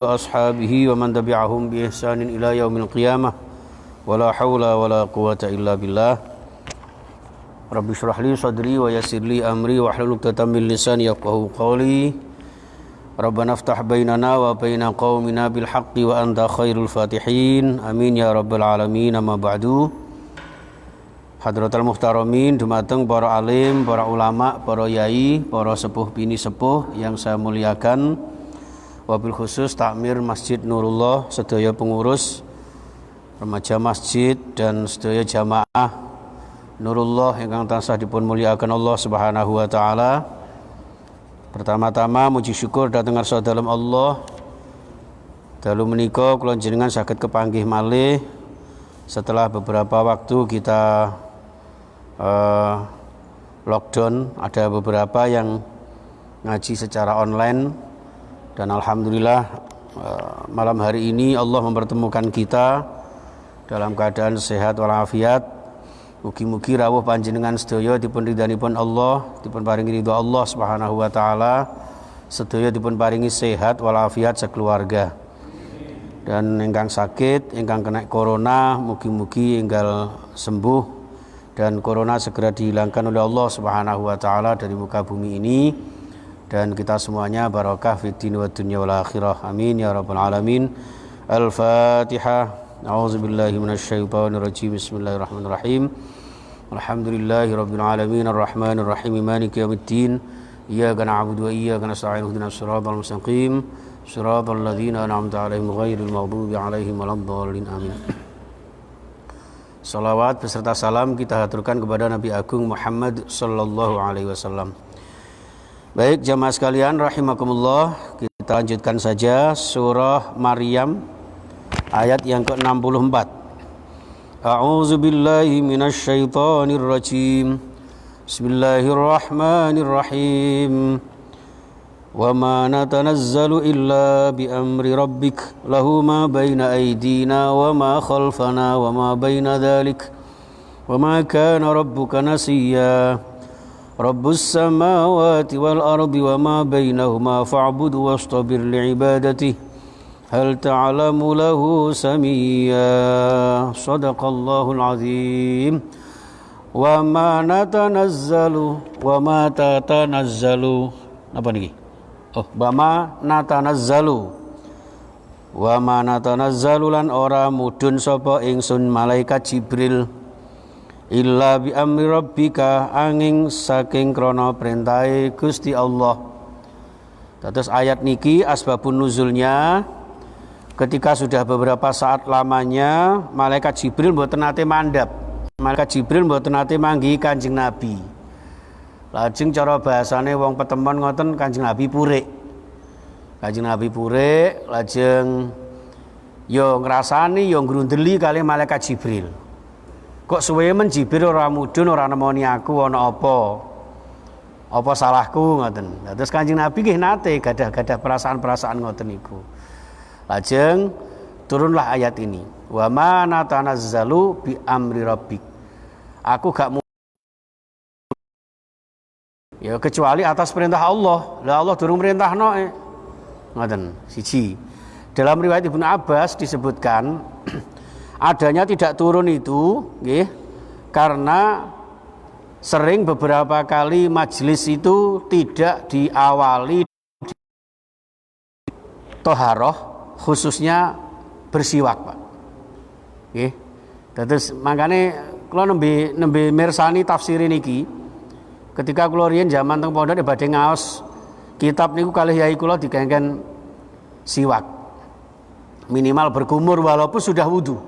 وأصحابه ومن تبعهم بإحسان إلى يوم القيامة ولا حول ولا قوة إلا بالله رب اشرح لي صدري ويسر لي أمري واحلل عقدة من لساني يفقهوا قولي ربنا افتح بيننا وبين قومنا بالحق وأنت خير الفاتحين آمين يا رب العالمين. أما بعد, Hadratul Muhtaramin, dumateng para alim, para ulama, para yai, para sepuh bini sepuh yang saya muliakan, wabil khusus takmir Masjid Nurullah, sedaya pengurus remaja masjid dan sedaya jamaah Nurullah ingkang tansah dipun muliakan Allah Subhanahu wa taala. Pertama-tama muji syukur dhateng ngarsa dalem Allah. Dalu menika kula jenengan saged kepanggih malih setelah beberapa waktu kita lockdown. Ada beberapa yang ngaji secara online. Dan alhamdulillah malam hari ini Allah mempertemukan kita dalam keadaan sehat walafiat. Mugi-mugi rawuh panjenengan sedaya dipun ridhanipun Allah, dipun paringi ridha Allah Subhanahu wa taala, sedaya dipun paringi sehat walafiat sekeluarga. Dan ingkang sakit, ingkang kena corona, mugi-mugi enggal sembuh dan corona segera dihilangkan oleh Allah Subhanahu wa taala dari muka bumi ini. Dan kita semuanya barakah fid din wa dunya wal akhirah. Amin ya rabbal alamin. Al-Fatihah. A'udzubillahi minasyaitonir rajim. Bismillahirrahmanirrahim. Alhamdulillahi rabbil alamin arrahmanir rahim maliki yaumiddin. Iyyaka na'budu wa iyyaka nasta'in ihdinas siratal mustaqim. Siratal ladzina an'amta 'alaihim ghairil maghdubi 'alaihim waladdallin. Amin. Salawat beserta salam kita haturkan kepada Nabi Agung Muhammad sallallahu alaihi wasallam. Baik jamaah sekalian rahimakumullah, kita lanjutkan saja surah Maryam ayat yang ke-64. A'udzu billahi minasyaitonir rajim. Bismillahirrahmanirrahim. Wa ma natanazzalu illa bi amri rabbik lahu ma baina aydina wa ma khalfana wa ma baina dhalik wa ma kana rabbuka nasiyya. Rabbus samawati wal ardi wa ma bainahuma fa'budu wastabir li'ibadatihi hal ta'lamu lahu samiyya. Shadaqallahul azim. Wa ma natanazzalu apa niki? Wa ma natanazzalu lan ora mudhun sapa ingsun malaikat Jibril illa bi amri rabbika angin saking krana perintahe Gusti Allah. Terus ayat niki asbabun nuzulnya ketika sudah beberapa saat lamanya malaikat Jibril mboten nate mandhap. Malaikat Jibril mboten nate manggihi Kanjeng Nabi. Lajeng cara bahasane wong petemon ngoten, Kanjeng Nabi purik. Kanjeng Nabi purik lajeng yo ngrasani yo ngrundeli kalih malaikat Jibril. Kok suwe men Jibril ora mudhun, ora nemoni aku, ana apa? Apa salahku ngoten. Terus Kanjeng Nabi nggih nate gadah-gadah perasaan-perasaan ngoten niku. Lajeng turunlah ayat ini. Wa ma natanazzalu bi amri rabbik. Aku gak ya kecuali atas perintah Allah. Lah Allah durung merintahno ngoten. Siji. Dalam riwayat Ibnu Abbas disebutkan adanya tidak turun itu karena sering beberapa kali majelis itu tidak diawali toharoh, khususnya bersiwak, Pak. Terus makanya kalau nembe mirsani tafsir niki, ketika kula riyen zaman teng pondok badhe ngaos kitab niku kalih yai kula digengken siwak. Minimal berkumur walaupun sudah wudu.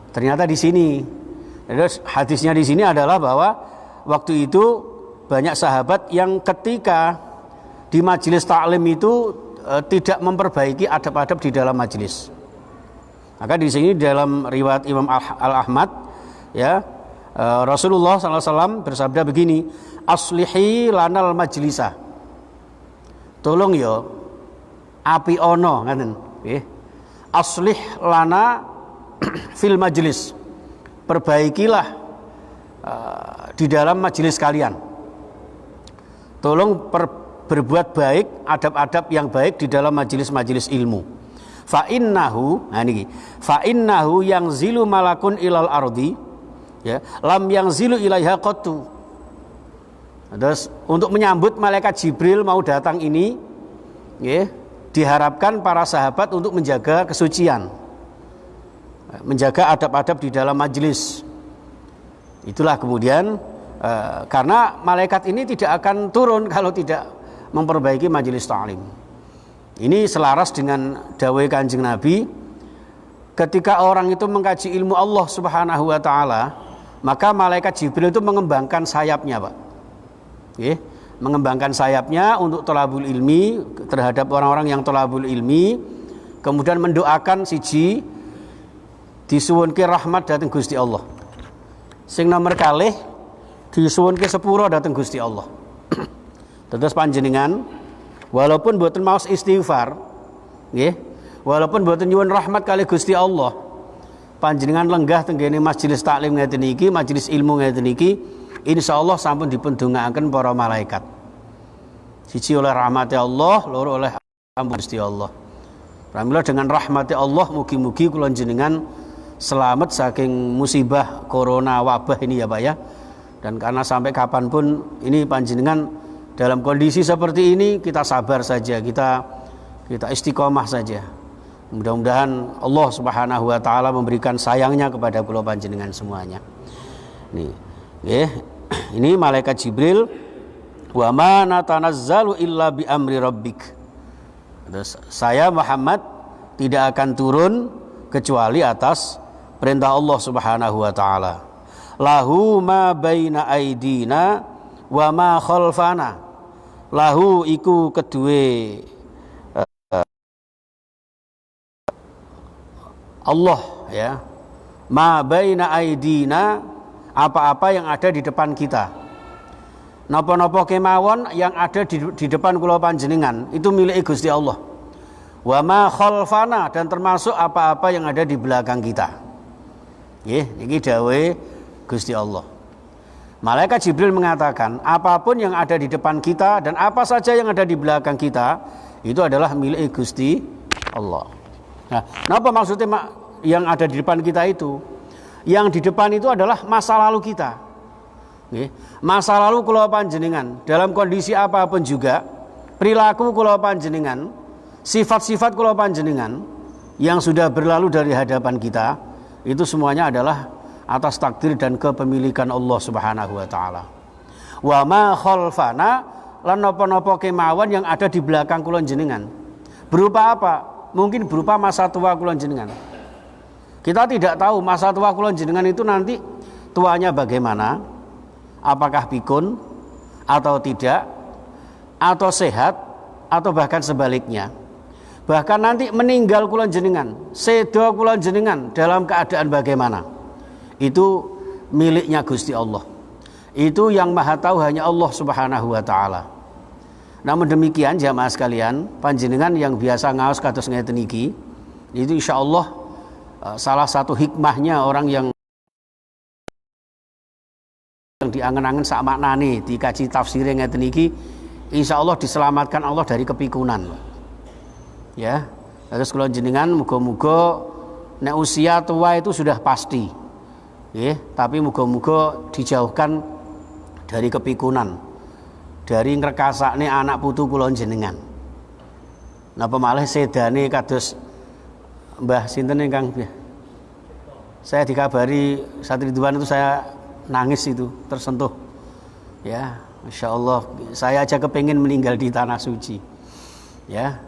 Ternyata di sini, terus hadisnya di sini adalah bahwa waktu itu banyak sahabat yang ketika di majelis taklim itu tidak memperbaiki adab-adab di dalam majelis. Maka di sini dalam riwayat Imam Al-Ahmad ya, Rasulullah SAW bersabda begini, aslihi lanal majlisa. Tolong yo api ono ngaten nggih. Aslih lana fil majlis, perbaikilah di dalam majelis kalian. Tolong berbuat baik, adab-adab yang baik di dalam majelis-majelis ilmu. Fa innahu yang zilu malakun ilal ardi, ya, lam yang zilu ilaiha qattu. Terus untuk menyambut malaikat Jibril mau datang ini, ya, diharapkan para sahabat untuk menjaga kesucian, menjaga adab-adab di dalam majelis. Itulah kemudian karena malaikat ini tidak akan turun kalau tidak memperbaiki majelis ta'lim. Ini selaras dengan dawai Kanjeng Nabi, ketika orang itu mengkaji ilmu Allah Subhanahu wa taala, maka malaikat Jibril itu mengembangkan sayapnya, Pak. Oke, mengembangkan sayapnya untuk thalabul ilmi, terhadap orang-orang yang thalabul ilmi, kemudian mendoakan siji disuwunke rahmat dhateng Gusti Allah. Sing nomor kalih disuwunke sepuro dhateng Gusti Allah. Terus panjenengan walaupun mboten maos istighfar, nggih, walaupun mboten nyuwun rahmat kali Gusti Allah, panjenengan lenggah tenggene majelis taklim ngeten iki, majelis ilmu ngeten iki, insyaallah sampun dipun dongaaken para malaikat. Siji oleh rahmati Allah, loro oleh ampun Gusti Allah. Pramila dengan rahmati Allah mugi-mugi kula jenengan selamat saking musibah corona wabah ini ya Pak ya. Dan karena sampai kapanpun ini panjenengan dalam kondisi seperti ini, kita sabar saja, kita istiqomah saja. Mudah-mudahan Allah Subhanahu wa taala memberikan sayangnya kepada kula panjenengan semuanya. Nih, nggih. Ini malaikat Jibril, wa ma natanazzalu illa bi amri rabbik. Terus saya Muhammad tidak akan turun kecuali atas perintah Allah Subhanahu wa taala. Lahu ma baina aidina wa ma khalfana. Lahu iku kedue Allah, ya, ma baina aidina, apa-apa yang ada di depan kita, napa-napa kemawon yang ada di depan kula panjenengan itu milik Gusti Allah. Wa ma khalfana, dan termasuk apa-apa yang ada di belakang kita. Nggih, iki dawuhe Gusti Allah. Malaikat Jibril mengatakan apapun yang ada di depan kita dan apa saja yang ada di belakang kita itu adalah milik Gusti Allah. Nah, apa maksudnya yang ada di depan kita itu? Yang di depan itu adalah masa lalu kita. Masa lalu kula panjenengan dalam kondisi apapun juga, perilaku kula panjenengan, sifat-sifat kula panjenengan yang sudah berlalu dari hadapan kita, itu semuanya adalah atas takdir dan kepemilikan Allah Subhanahu wa taala. Wa ma khalfana, lan napa-napa kemawon yang ada di belakang kula jenengan. Berupa apa? Mungkin berupa masa tua kula jenengan. Kita tidak tahu masa tua kula jenengan itu nanti tuanya bagaimana, apakah pikun atau tidak, atau sehat, atau bahkan sebaliknya. Bahkan nanti meninggal kula jenengan, sedo kula jenengan dalam keadaan bagaimana, itu miliknya Gusti Allah. Itu yang maha tahu hanya Allah Subhanahu wa taala. Namun demikian jamaah sekalian, panjenengan yang biasa ngaos kados ngeten iki, itu insyaallah salah satu hikmahnya orang yang diangen-angen sak maknane dikaji tafsir ngeten iki, insyaallah diselamatkan Allah dari kepikunan. Ya, terus kula jenengan muga-muga nek usia tua itu sudah pasti. Tapi muga-muga dijauhkan dari kepikunan, dari ngrekasakne anak putu kula jenengan. Napa malih sedane kados Mbah sinten ingkang saya dikabari Satri Ridwan itu saya nangis itu, tersentuh. Ya, Masya Allah, saya aja kepingin meninggal di tanah suci. Ya,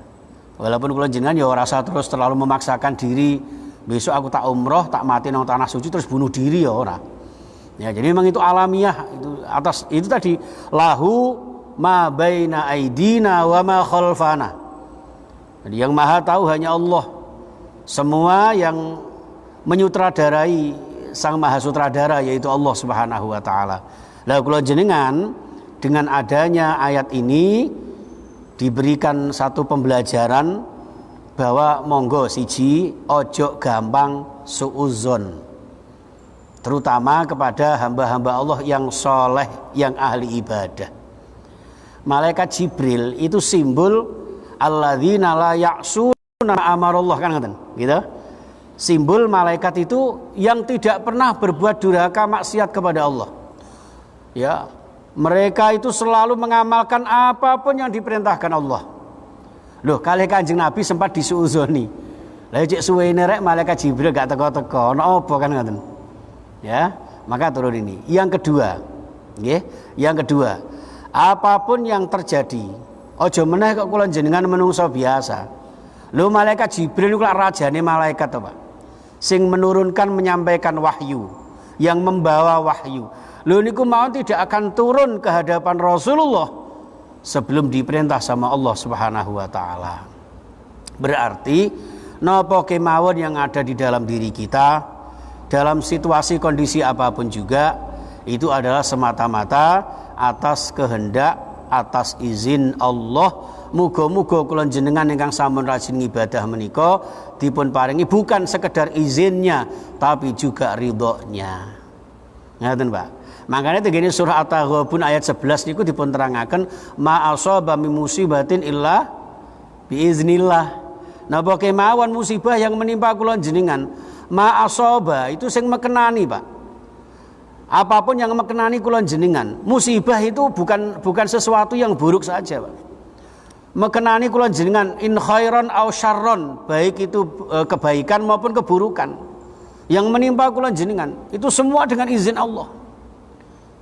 walaupun kula jenengan ya ora usah terus terlalu memaksakan diri. Besok aku tak umroh, tak mati nang tanah suci terus bunuh diri ya ora. Ya, jadi memang itu alamiah, itu atas itu tadi lahu ma baina aidina wa ma khalfana. Jadi yang maha tahu hanya Allah. Semua yang menyutradarai sang maha sutradara yaitu Allah Subhanahu wa taala. Lah kula jenengan dengan adanya ayat ini diberikan satu pembelajaran bahwa monggo siji ojo gampang suudzon, terutama kepada hamba-hamba Allah yang soleh, yang ahli ibadah. Malaikat Jibril itu simbol alladzina la ya'suna amarallah, kan ngoten, gitu. Simbol malaikat itu yang tidak pernah berbuat durhaka maksiat kepada Allah. Ya, mereka itu selalu mengamalkan apapun yang diperintahkan Allah. Loh, kali Kanjeng Nabi sempat disuuzoni. Lah cek suwene rek malaikat Jibril gak teko-teko, ono apa kan ngoten. Ya, maka turun ini. Yang kedua, nggih, yang kedua, apapun yang terjadi, aja meneh kok kula jenengan menungso biasa. Lho, malaikat Jibril niku lak rajane malaikat to, Pak. Sing menurunkan, menyampaikan wahyu, yang membawa wahyu. Lho niku mau tidak akan turun ke hadapan Rasulullah sebelum diperintah sama Allah Subhanahu wa taala. Berarti napa kemawon yang ada di dalam diri kita dalam situasi kondisi apapun juga itu adalah semata-mata atas kehendak, atas izin Allah. Muga-muga kula jenengan ingkang sampun rajin ibadah menika dipun paringi bukan sekedar izinnya tapi juga ridhonya. Ngaten, Pak. Makanya tegene surah At-Taghabun ayat 11 niku dipun terangaken ma asaba min musibatin illa biiznillah. Napa kemawon musibah yang menimpa kula jenengan, ma asaba itu sing mekenani, Pak. Apapun yang mekenani kula jenengan, musibah itu bukan sesuatu yang buruk saja, Pak. Mekenani kula jenengan in khairan aw syarron, baik itu kebaikan maupun keburukan yang menimpa kula jenengan itu semua dengan izin Allah.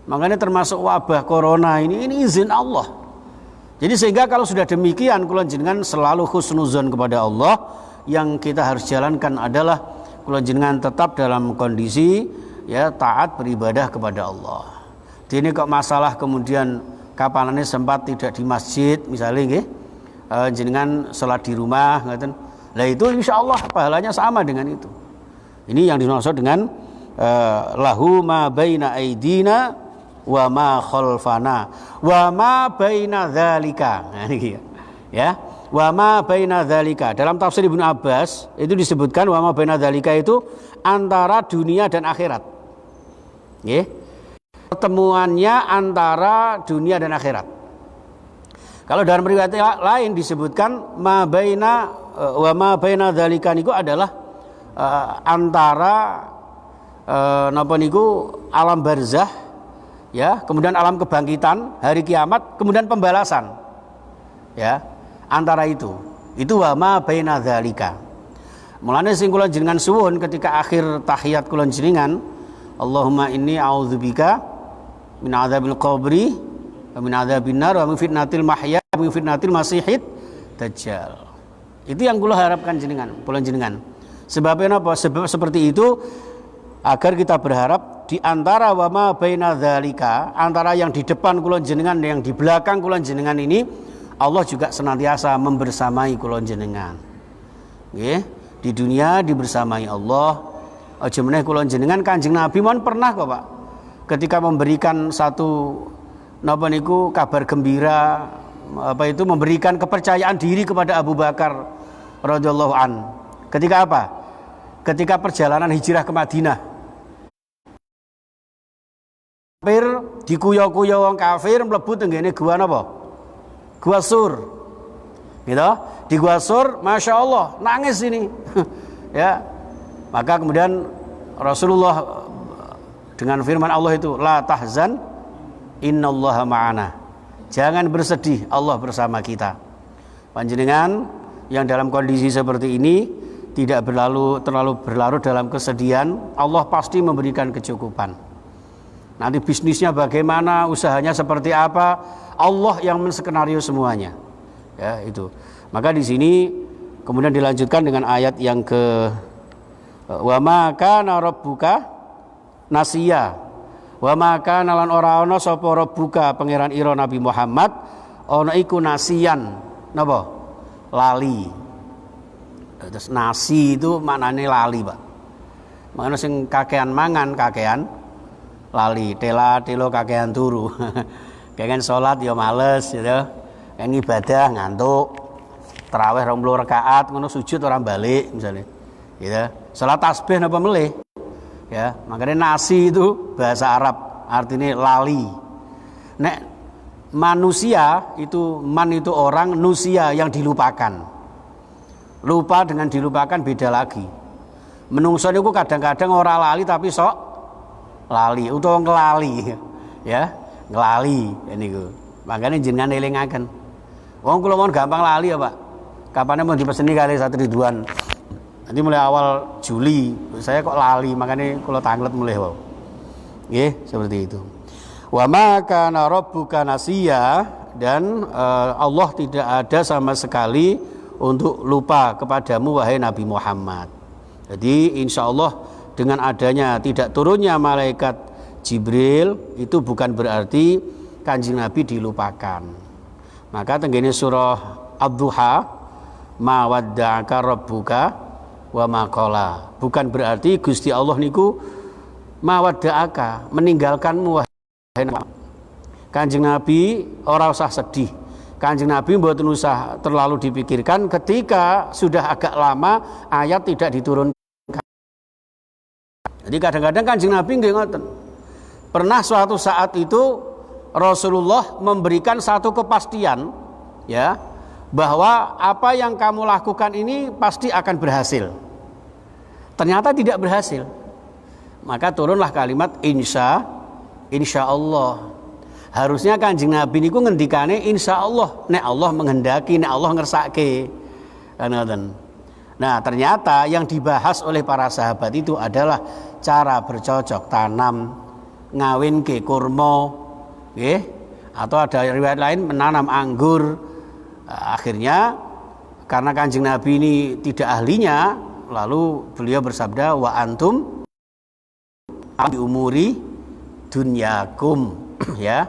Makanya termasuk wabah corona ini izin Allah. Jadi sehingga kalau sudah demikian kula jenengan selalu husnuzon kepada Allah. Yang kita harus jalankan adalah kula jenengan tetap dalam kondisi ya taat beribadah kepada Allah. Ini kok masalah kemudian kapanane sempat tidak di masjid misalnya nggih, jenengan salat di rumah ngoten. Lah itu insyaallah pahalanya sama dengan itu. Ini yang dimaksud dengan lahu ma baina aidina wa ma khalfana wa ma baina dzalika. Nah ini ya. Wa ma baina dzalika. Dalam tafsir Ibnu Abbas itu disebutkan wa ma baina dzalika itu antara dunia dan akhirat. Nggih. Pertemuannya antara dunia dan akhirat. Kalau dalam riwayat lain disebutkan ma baina wa ma baina dzalika niku adalah antara napa niku alam barzah ya, kemudian alam kebangkitan, hari kiamat, kemudian pembalasan. Ya, antara itu wa ma baina dzalika. Mulane sing kula jenengan suwun ketika akhir tahiyat kula jenengan, Allahumma inni a'udzubika min adzabil qabri wa min adzabin nar wa min fitnatil mahya wa min fitnatil masihid dajjal. Itu yang kula harapkan jenengan, kula jenengan. Sebabnya apa? Sebab seperti itu agar kita berharap di antara wa ma baina dzalika, antara yang di depan kula jenengan dan yang di belakang kula jenengan ini, Allah juga senantiasa membersamai kula jenengan. Nggih, di dunia dibersamai Allah. Aja meneh kula jenengan Kanjeng Nabi mon pernah kok, Pak. Ketika memberikan satu napa niku kabar gembira, apa itu memberikan kepercayaan diri kepada Abu Bakar radhiyallahu an. Ketika apa? Ketika perjalanan hijrah ke Madinah. Kafir dikuyo-kuyo wong kafir mlebu tenggene gua napa? Gua Sur. Gitu? Di Gua Sur, Masya Allah, nangis ini. Ya. Maka kemudian Rasulullah dengan firman Allah itu, la tahzan innallaha ma'ana. Jangan bersedih, Allah bersama kita. Panjenengan yang dalam kondisi seperti ini tidak terlalu berlarut dalam kesedihan, Allah pasti memberikan kecukupan. Nanti bisnisnya bagaimana, usahanya seperti apa, Allah yang menskenario semuanya. Ya, itu. Maka di sini kemudian dilanjutkan dengan ayat yang ke wa ma kana rabbuka nasiya. Wa ma kana lan ora ana sapa rabbuka pangeran ira Nabi Muhammad ana iku nasiyan. Napa? Lali. Terus nasi itu maknane lali, Pak. Makanya sing kakean mangan kakean lali, telo kakean turu. Kakean salat ya males gitu. Kakean ibadah ngantuk. Tarawih 20 rakaat ngono sujud orang balik misalnya. Gitu. Salat tasbih napa melih. Ya, makanya nasi itu bahasa Arab artinya lali. Nek manusia itu man itu orang, nusia yang dilupakan. Lupa dengan dilupakan beda lagi. Menungso niku kadang-kadang ora lali tapi sok lali utawa ngelali ya, ngelali niku. Makanya jenengan elingaken. Wong kula mon gampang lali ya, Pak. Kapane mau dipeseni kali Satu Ridwan. Nanti mulai awal Juli, saya kok lali, makanya kula tanglet mulai wae. Nggih, seperti itu. Wa ma kana rabbuka nasiya, dan Allah tidak ada sama sekali untuk lupa kepadamu wahai Nabi Muhammad. Jadi insya Allah dengan adanya tidak turunnya malaikat Jibril itu bukan berarti Kanjeng Nabi dilupakan. Maka tenggene surah Ad-Duha, ma wadda'aka rabbuka wa ma qala. Bukan berarti Gusti Allah niku ma wadda'aka, meninggalkanmu wahai Nabi. Kanjeng Nabi ora usah sedih. Kanjeng Nabi mboten usah terlalu dipikirkan ketika sudah agak lama ayat tidak diturunkan. Jadi kadang-kadang Kanjeng Nabi nggih ngoten. Pernah suatu saat itu Rasulullah memberikan satu kepastian ya, bahwa apa yang kamu lakukan ini pasti akan berhasil. Ternyata tidak berhasil. Maka turunlah kalimat insya Allah. Harusnya Kanjeng Nabi niku ngendikane insya Allah, nek Allah menghendaki, nek Allah ngersake. Nah, ternyata yang dibahas oleh para sahabat itu adalah cara bercocok tanam, ngawinke kurma, nggih, atau ada riwayat lain menanam anggur. Akhirnya karena Kanjeng Nabi ini tidak ahlinya, lalu beliau bersabda wa antum bi umuri dunyakum ya,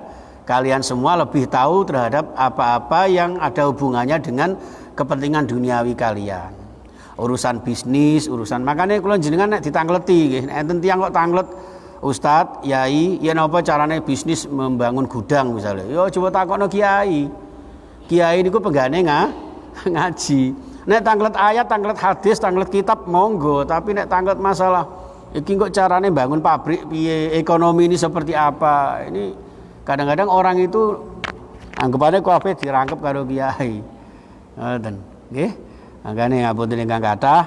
kalian semua lebih tahu terhadap apa-apa yang ada hubungannya dengan kepentingan duniawi kalian, urusan bisnis, urusan. Makanya kula jenengan nek ditangleti nggih, enten tiyang kok tanglet, Ustadz, Yai, ya napa carane bisnis membangun gudang misalnya. Yo coba takokno Kiai. Kiai niku penggane ngaji. Nek tanglet ayat, tanglet hadis, tanglet kitab monggo, tapi nek tanglet masalah iki kok carane bangun pabrik piye, ekonomi ini seperti apa. Ini kadang-kadang orang itu anggapannya kabeh dirangkep karo kiai. Ngoten, nggih. Mangkane ngapunten ingkang kathah,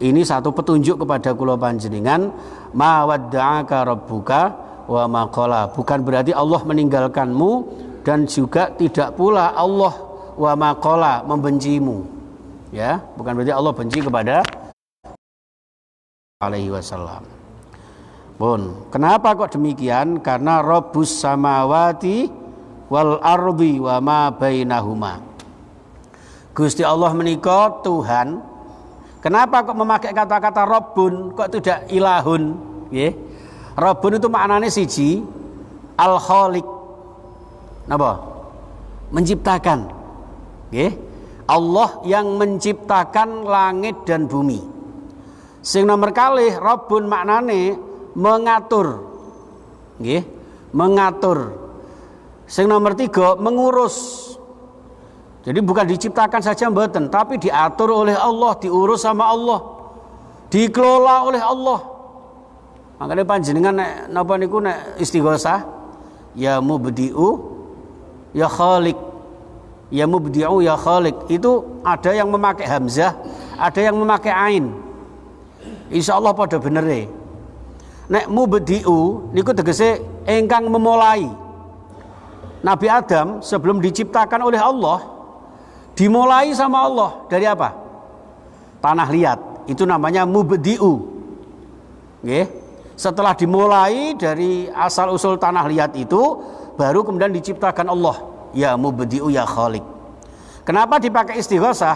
ini satu petunjuk kepada kula panjenengan, ma wadda'aka rabbuka wa ma qala. Bukan berarti Allah meninggalkanmu, dan juga tidak pula Allah wa ma qala membencimu. Ya, bukan berarti Allah benci kepada alaihi wasallam. Pun, kenapa kok demikian? Karena Rabbus samawati wal ardi wa ma bainahuma. Gusti Allah menika Tuhan. Kenapa kok memakai kata-kata Rabbun, kok tidak ilahun? Nggih. Rabbun itu maknanya siji, al-khaliq. Napa? Menciptakan. Nggih. Allah yang menciptakan langit dan bumi. Sing nomor kalih Rabbun maknane mengatur. Nggih, mengatur. Sing nomor 3 mengurus. Jadi bukan diciptakan saja mboten, tapi diatur oleh Allah, diurus sama Allah, dikelola oleh Allah. Makanya panjenengan nek napa niku nek istighosah, ya mubdi'u ya khaliq. Ya mubdi'u ya khaliq. Itu ada yang memakai hamzah, ada yang memakai ain. Insyaallah pada benere. Nek mubdi'u niku tegese ingkang memulai. Nabi Adam sebelum diciptakan oleh Allah dimulai sama Allah dari apa? Tanah liat. Itu namanya mubdi'u. Nggih. Setelah dimulai dari asal usul tanah liat itu, baru kemudian diciptakan Allah. Ya mubdi'u ya khaliq. Kenapa dipakai istighosah?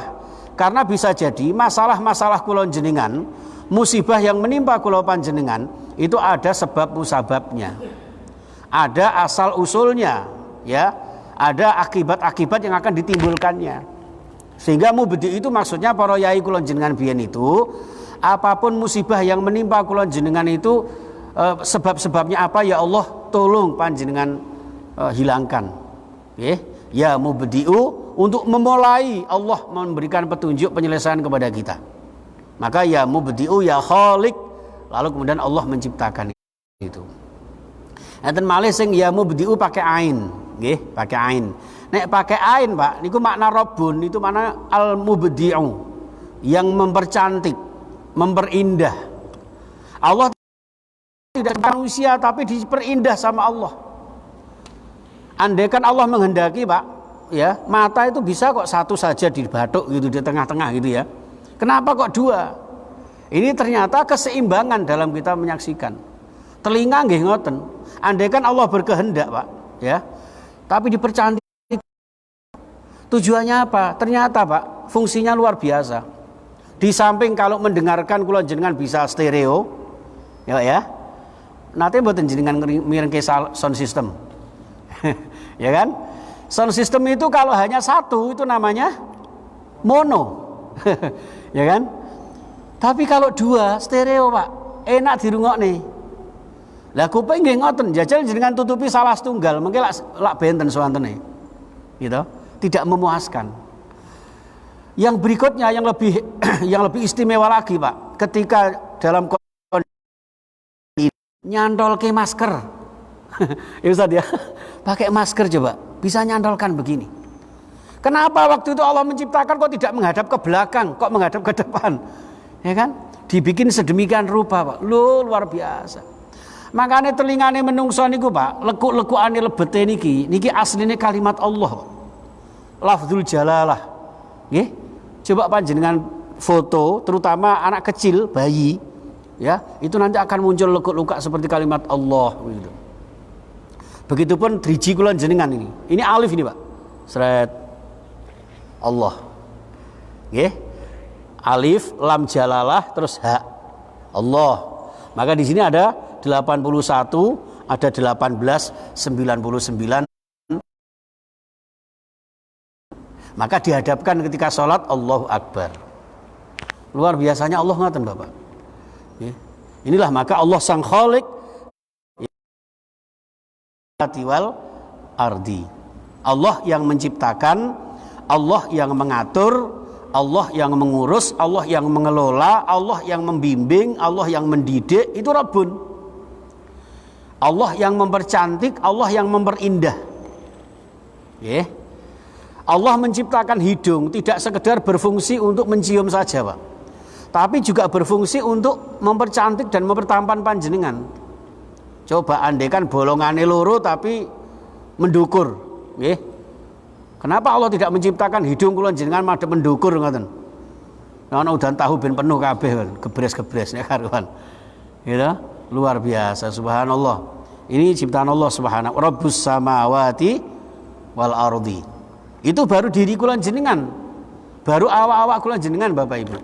Karena bisa jadi masalah-masalah kula jenengan, musibah yang menimpa kula panjenengan itu ada sebab musababnya, ada asal usulnya, ya, ada akibat-akibat yang akan ditimbulkannya. Sehingga mubdi itu maksudnya para yai kula jenengan biyen itu, apapun musibah yang menimpa kula jenengan itu sebab-sebabnya apa, ya Allah tolong panjenengan hilangkan. Ya mubdi'u, untuk memulai Allah memberikan petunjuk penyelesaian kepada kita. Maka ya mubdi'u ya khaliq, lalu kemudian Allah menciptakan itu. Enten malih sing ya mubdi'u pakai ain, nggih, pakai ain. Nek pakai ain, Pak, niku makna Rabbun, itu makna al-mubdi'u, yang mempercantik, memperindah. Allah tidak manusia tapi diperindah sama Allah. Andaikan Allah menghendaki, Pak, ya, mata itu bisa kok satu saja dibatuk gitu di tengah-tengah gitu ya. Kenapa kok dua? Ini ternyata keseimbangan dalam kita menyaksikan. Telinga nggih ngoten. Andaikan Allah berkehendak, Pak, ya, tapi dipercantik. Tujuannya apa? Ternyata, Pak, fungsinya luar biasa. Di samping kalau mendengarkan kula jenengan bisa stereo, ya. Nanti mboten jenengan mirengke sound system. Ya kan? Sound system itu kalau hanya satu itu namanya mono. Ya kan? Tapi kalau dua stereo, Pak, enak dirungokne. Lah kuping nggih ngoten, jajal jenengan tutupi salah setunggal, mengke lak benten suwantene. Gitu. Tidak memuaskan. Yang berikutnya yang lebih yang lebih istimewa lagi, Pak, ketika dalam kondisi nyantolke masker. Ya Ustaz ya. Pakai masker coba, bisa nyantolkan begini. Kenapa waktu itu Allah menciptakan kok tidak menghadap ke belakang, kok menghadap ke depan? Ya kan? Dibikin sedemikian rupa, Pak. Loh, luar biasa. Makanya telingane menungso niku, Pak, lekuk-lekukane lebete niki asline kalimat Allah. Lafzul jalalah. Nggih. Coba panjenengan foto terutama anak kecil, bayi, ya, itu nanti akan muncul lekuk-lekuk seperti kalimat Allah gitu. Begitupun driji kula jenengan ini. Ini alif ini, Pak. Sret Allah. Nggih. Alif, lam jalalah, terus ha. Allah. Maka di sini ada 81, ada 18, 99. Maka dihadapkan ketika sholat Allahu Akbar. Luar biasanya Allah ngaten, Bapak. Inilah maka Allah sang khalik wal ardi. Allah yang menciptakan, Allah yang mengatur, Allah yang mengurus, Allah yang mengelola, Allah yang membimbing, Allah yang mendidik, itu Rabbun. Allah yang mempercantik, Allah yang memperindah. Allah menciptakan hidung tidak sekedar berfungsi untuk mencium saja, Pak, tapi juga berfungsi untuk mempercantik dan mempertampan panjenengan. Coba andaikan bolongane loro tapi mendukur, kenapa Allah tidak menciptakan hidung kula jenengan madhep mendukur ngoten? Ana udan tahu ben penuh kabeh kan, gebres-gebres ya karuan. Gitu. Luar biasa, subhanallah. Ini ciptaan Allah subhanahu, Rabbus samawati wal ardi. Itu baru diri kula jenengan. Baru awak-awak kula jenengan, Bapak Ibu.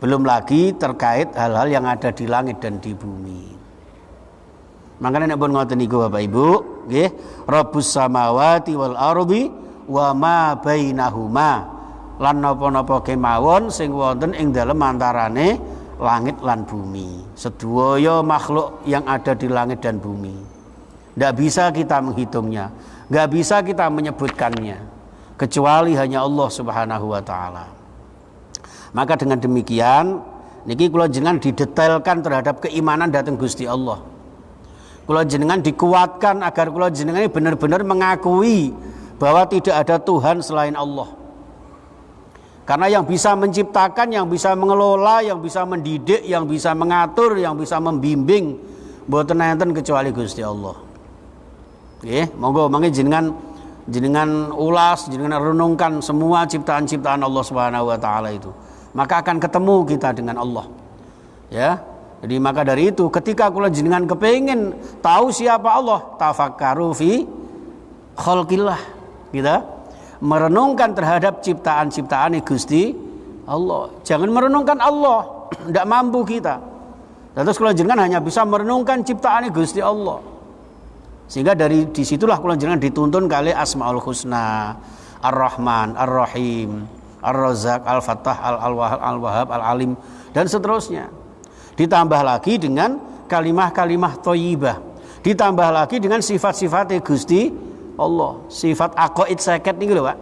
Belum lagi terkait hal-hal yang ada di langit dan di bumi. Makanya nek pun ngoten niku Bapak Ibu, nggih, Rabbus samawati wal ardi wa ma bainahuma. Lan napa-napa kemawon sing wonten ing dalem antarane langit lan bumi. Sedaya makhluk yang ada di langit dan bumi. Tidak bisa kita menghitungnya, nggak bisa kita menyebutkannya, kecuali hanya Allah Subhanahu wa taala. Maka dengan demikian niki kula jenengan didetailkan terhadap keimanan dhateng Gusti Allah. Kula jenengan dikuatkan agar kula jenengan benar-benar mengakui bahwa tidak ada Tuhan selain Allah. Karena yang bisa menciptakan, yang bisa mengelola, yang bisa mendidik, yang bisa mengatur, yang bisa membimbing, mboten enten kecuali Gusti Allah. Nggih, monggo mangke jenengan ulas, jenengan renungkan semua ciptaan-ciptaan Allah Subhanahu wa taala itu. Maka akan ketemu kita dengan Allah. Ya. Jadi maka dari itu ketika kula jenengan kepengin tahu siapa Allah, tafakkaru fi khalqillah, gitu. Merenungkan terhadap ciptaan-ciptaan Gusti Allah. Jangan merenungkan Allah, tidak mampu kita. Terus kula jenengan hanya bisa merenungkan ciptaan Gusti Allah. Sehingga dari disitulah kula jenengan dituntun kali Asmaul Husna, Ar-Rahman, Ar-Rahim, Ar-Razzaq, Al-Fattah, Al-Wahhab, Al-Alim, dan seterusnya. Ditambah lagi dengan kalimah-kalimah thayyibah. Ditambah lagi dengan sifat-sifat Gusti Allah. Sifat aqaid 50 niku lho, Pak.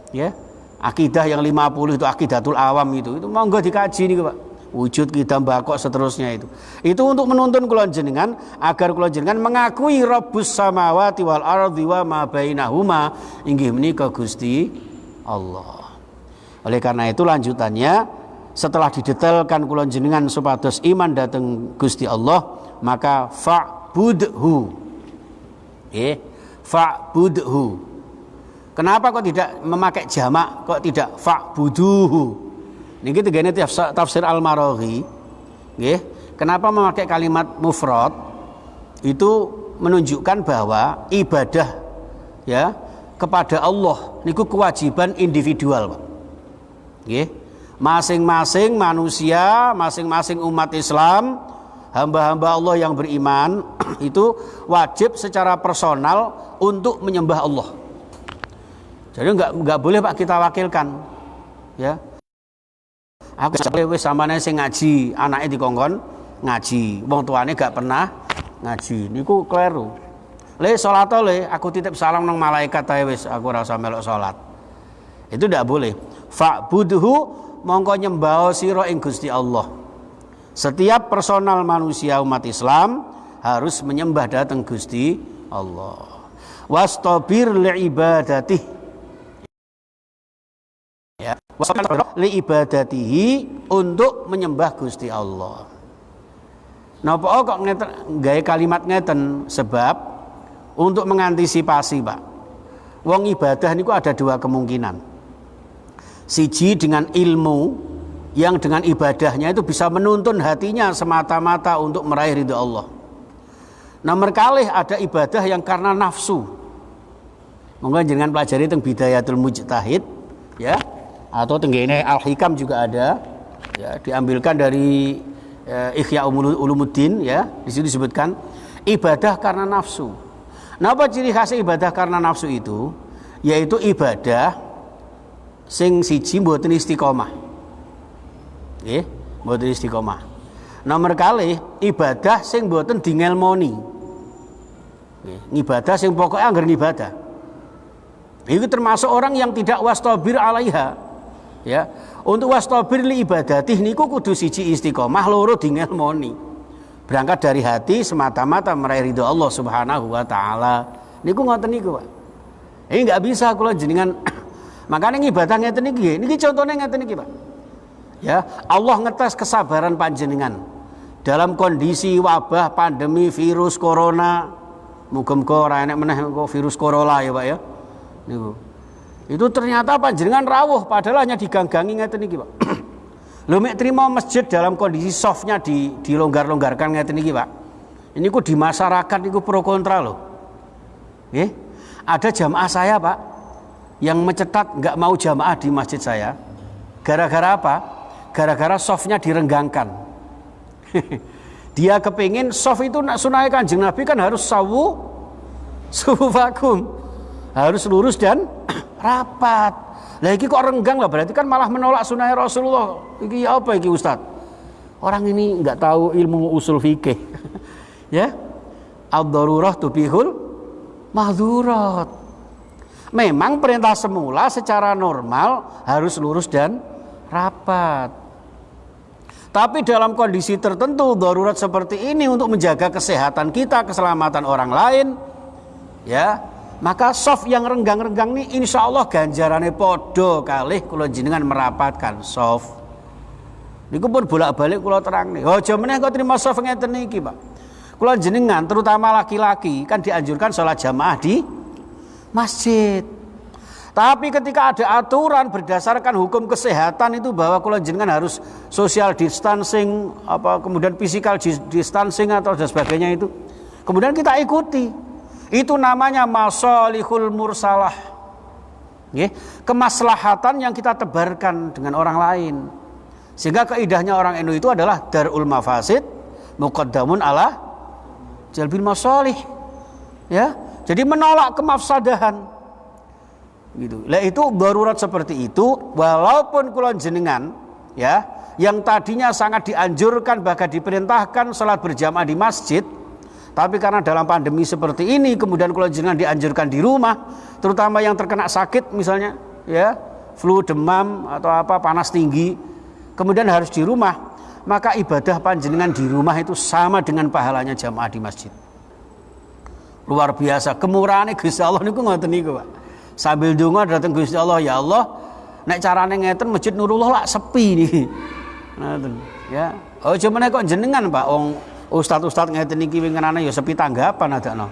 Ya. Akidah yang 50 itu akidatul awam itu monggo dikaji niku, Pak. wujud kidam bakok seterusnya itu untuk menuntun kula jenengan agar kula jenengan mengakui Rabbus samawati wal ardi wa ma bainahuma inggih menika Gusti Allah. Oleh karena itu lanjutannya setelah didetailkan kula jenengan supados iman dhateng Gusti Allah, maka fa'budhu. Fa'budhu. Kenapa kok tidak memakai jamak, kok tidak fa'buduhu? Niki tegene tafsir Al-Maraghi. Nggih, kenapa memakai kalimat mufrad? Itu menunjukkan bahwa ibadah ya kepada Allah niku kewajiban individual, Pak. Nggih. Masing-masing manusia, masing-masing umat Islam, hamba-hamba Allah yang beriman itu wajib secara personal untuk menyembah Allah. Jadi enggak boleh Pak kita wakilkan. Ya. Aku wis samane sing ngaji, anake dikongkon ngaji. Wong tuane gak pernah ngaji. Niku kleru. Le salat le aku titip salam nang malaikat ae wis aku ora usah melok salat. Itu ndak boleh. Fa'budhu mongko nyembah sira ing Gusti Allah. Setiap personal manusia umat Islam harus menyembah dhateng Gusti Allah. Wastabir li ibadatih. Ya, li ibadatihi untuk menyembah Gusti Allah. Napa kok ngeten gawe kalimat ngeten? Sebab untuk mengantisipasi, Pak. Wong ibadah niku ada dua kemungkinan. Siji dengan ilmu yang dengan ibadahnya itu bisa menuntun hatinya semata-mata untuk meraih ridha Allah. Nomor kalih ada ibadah yang karena nafsu. Monggo jenengan pelajari teng Bidayatul Mujtahid ya. Atau tenggene Al-Hikam juga ada ya, diambilkan dari Ihya Ulumuddin ya, di situ disebutkan ibadah karena nafsu. Nah, apa ciri khas ibadah karena nafsu itu? Yaitu ibadah sing siji mboten istiqomah. Nggih, mboten istiqomah. Nomor kalih ibadah sing mboten dingelmoni. Nggih, ibadah sing pokoke angger ibadah. Itu termasuk orang yang tidak wastabir alaiha. Ya, untuk wastabir li ibadatih niku kudu siji istiqomah, loro dingelmoni. Berangkat dari hati semata-mata meraih ridho Allah Subhanahu wa taala. Niku ngoten niku, Pak. Ini enggak bisa kula jenengan makanya ibadah ngeten niki contohnya ngeten niki, Pak. Ya, Allah ngetes kesabaran panjenengan dalam kondisi wabah pandemi virus corona. Muga-muga ora enek meneh kok virus corona ya, Pak ya. Niku. Itu ternyata panjenengan rawuh padahal hanya diganggangi ngeten iki, Pak. Lho mek trimo masjid dalam kondisi softnya dilonggar-longgarkan ngeten iki, Pak. Ini ku di masyarakat niku pro kontra loh. Nggih. Ada jamaah saya, Pak, yang mencetak enggak mau jamaah di masjid saya. Gara-gara apa? Gara-gara softnya direnggangkan. Dia kepingin soft itu sunah Kanjeng Nabi kan harus sawu vakum. Harus lurus dan rapat. Lah iki kok renggang lah, berarti kan malah menolak sunnah Rasulullah. Iki apa iki Ustaz? Orang ini enggak tahu ilmu usul fikih. Ya. Ad-darurah tubihul mahdurat. Memang perintah semula secara normal harus lurus dan rapat. Tapi dalam kondisi tertentu darurat seperti ini untuk menjaga kesehatan kita, keselamatan orang lain, ya, maka soft yang renggang-renggang ini insya Allah ganjarannya podo kalih kula jenengan merapatkan soft. Niku pun bolak-balik kula terang nih. Oh meneh kok terima soft ngeten niki, Pak. Kula jenengan terutama laki-laki kan dianjurkan sholat jamaah di masjid. Tapi ketika ada aturan berdasarkan hukum kesehatan itu bahwa kula jenengan harus social distancing, kemudian physical distancing atau dan sebagainya itu, kemudian kita ikuti. Itu namanya masalihul mursalah. Kemaslahatan yang kita tebarkan dengan orang lain. Sehingga kaidahnya orang NU itu adalah darul mafasid muqaddamun ala jalbil masalih. Ya, jadi menolak kemafsadahan. Gitu. Lah itu darurat seperti itu, walaupun kula jenengan ya, yang tadinya sangat dianjurkan bahkan diperintahkan salat berjamaah di masjid, tapi karena dalam pandemi seperti ini kemudian kula jenengan dianjurkan di rumah, terutama yang terkena sakit misalnya ya, flu, demam atau panas tinggi, kemudian harus di rumah, maka ibadah panjenengan di rumah itu sama dengan pahalanya jamaah di masjid. Luar biasa kemurahannya Gusti Allah niku ngoten niku, Pak. Sambil donga dateng Gusti Allah, ya Allah, nek carane ngeten Masjid Nurullah lak sepi niki. Ngoten, ya. Oh cuman kok jenengan, Pak, wong ustaz-ustaz ngeten niki winginane ya sepi tanggapan adakno.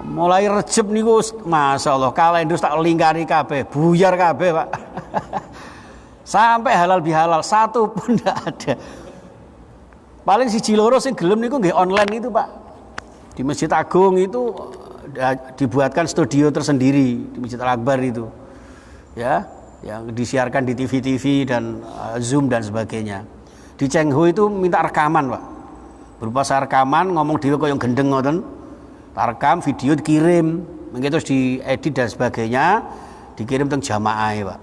Mulai Rejeb niku masyaallah kalender tak lingkari kabeh, buyar kabeh, Pak. Sampai halal bihalal satu pun ndak ada. Paling siji loro sing gelem niku nggih online itu, Pak. Di Masjid Agung itu dibuatkan studio tersendiri di Masjid Al-Akbar itu. Ya, yang disiarkan di TV-TV dan Zoom dan sebagainya. Di Chengho itu minta rekaman, Pak. Berupa rekaman ngomong dhewe koyo gendeng ngoten. Rekam video dikirim, mengko terus diedit dan sebagainya, dikirim teng jamaah, Pak.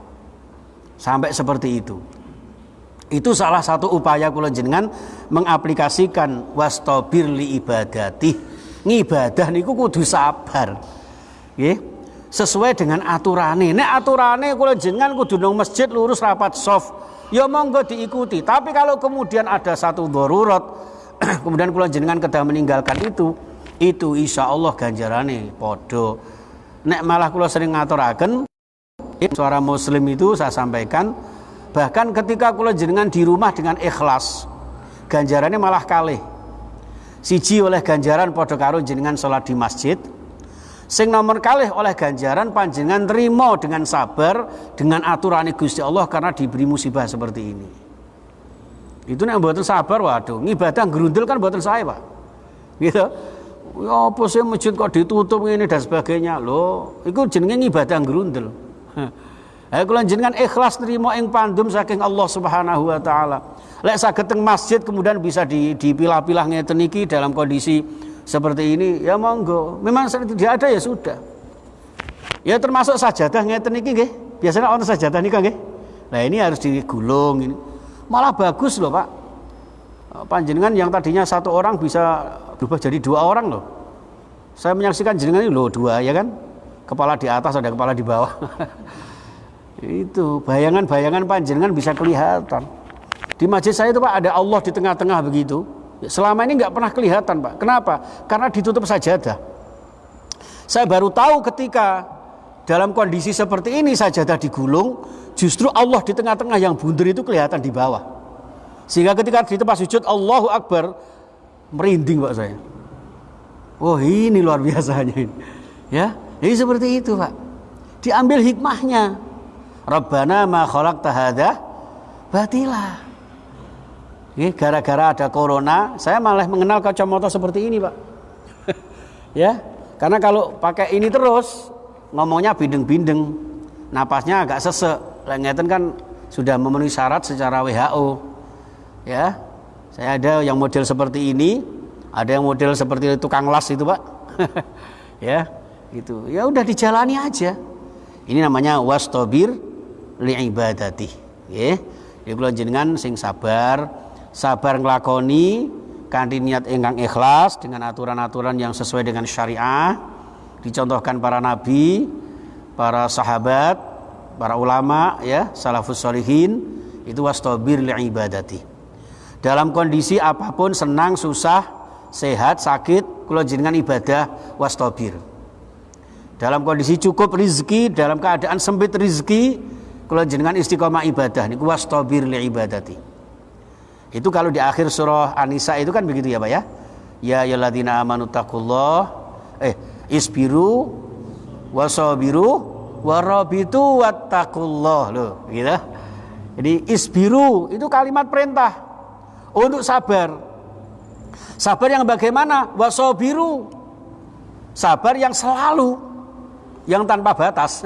Sampai seperti itu. Itu salah satu upaya kula jenengan mengaplikasikan wastabir li ibadati. Ngibadah niku kudu sabar. Nggih. Sesuai dengan aturane. Nek aturane kula jenengan kudu nang masjid lurus rapat shaf, ya monggo diikuti. Tapi kalau kemudian ada satu darurat, kemudian kula jenengan kedah meninggalkan itu insyaallah ganjarane padha. Nek malah kula sering ngaturaken suara muslim itu saya sampaikan, bahkan ketika kula jenengan di rumah dengan ikhlas, ganjarannya malah kalih. Siji oleh ganjaran padha karo jenengan salat di masjid. Sing nomor kalih oleh ganjaran panjenengan trimo dengan sabar dengan aturan Gusti Allah karena diberi musibah seperti ini. Itu nek mboten sabar, waduh, ngibadah grundel kan mboten sae, Pak. Gitu. Ya apa sih masjid kok ditutup ini dan sebagainya. Loh, iku jenenge ngibadah grundel. Ayo kula jenengan ikhlas nerima ing pandum saking Allah Subhanahu wa taala. Lek saged teng masjid kemudian bisa dipilah-pilah ngeten niki dalam kondisi seperti ini, ya monggo. Memang tidak ada ya sudah. Ya termasuk sajadah ngeten niki nggih. Biasanya ono sajadah nika nggih. Nah, ini harus digulung ini. Malah bagus loh, Pak. Panjenengan yang tadinya satu orang bisa berubah jadi dua orang loh. Saya menyaksikan jenengan ini loh dua, ya kan? Kepala di atas ada kepala di bawah. Itu bayangan-bayangan panjenengan bisa kelihatan. Di masjid saya itu, Pak, ada Allah di tengah-tengah begitu. Selama ini nggak pernah kelihatan, Pak. Kenapa? Karena ditutup sajadah. Saya baru tahu ketika dalam kondisi seperti ini sajadah digulung, justru Allah di tengah-tengah yang bunder itu kelihatan di bawah. Sehingga ketika di tempat sujud Allahu Akbar, merinding, Pak, saya. Oh, ini luar biasanya ini. Ya, jadi seperti itu, Pak. Diambil hikmahnya. Rabbana ma khalaqta hadza batila. Gara-gara ada corona, saya malah mengenal kacamata seperti ini, Pak. Ya, karena kalau pakai ini terus ngomongnya bindeng-bindeng, napasnya agak sesek. Ngeten kan sudah memenuhi syarat secara WHO. Ya, saya ada yang model seperti ini, ada yang model seperti tukang las itu, Pak. Ya, gitu. Ya udah dijalani aja. Ini namanya wastabir li ibadati. Nggih. Ya kula jenengan sing sabar nglakoni kanthi niat ingkang ikhlas dengan aturan-aturan yang sesuai dengan syariah dicontohkan para nabi, para sahabat, para ulama, ya, salafus sholihin. Itu wastabir li ibadati. Dalam kondisi apapun, senang, susah, sehat, sakit, kula jenengan ibadah wastabir. Dalam kondisi cukup rizki, dalam keadaan sempit rizki, kula jenengan istiqomah ibadah niku wastabir li ibadati. Itu kalau di akhir surah An-Nisa itu kan begitu ya, Pak, ya. Ya ayyuhalladzina amanu taqullah isbiru wasabiru warabitu wattaqullah loh, gitu. Jadi isbiru itu kalimat perintah untuk sabar. Sabar yang bagaimana? Wasabiru. Sabar yang selalu, yang tanpa batas.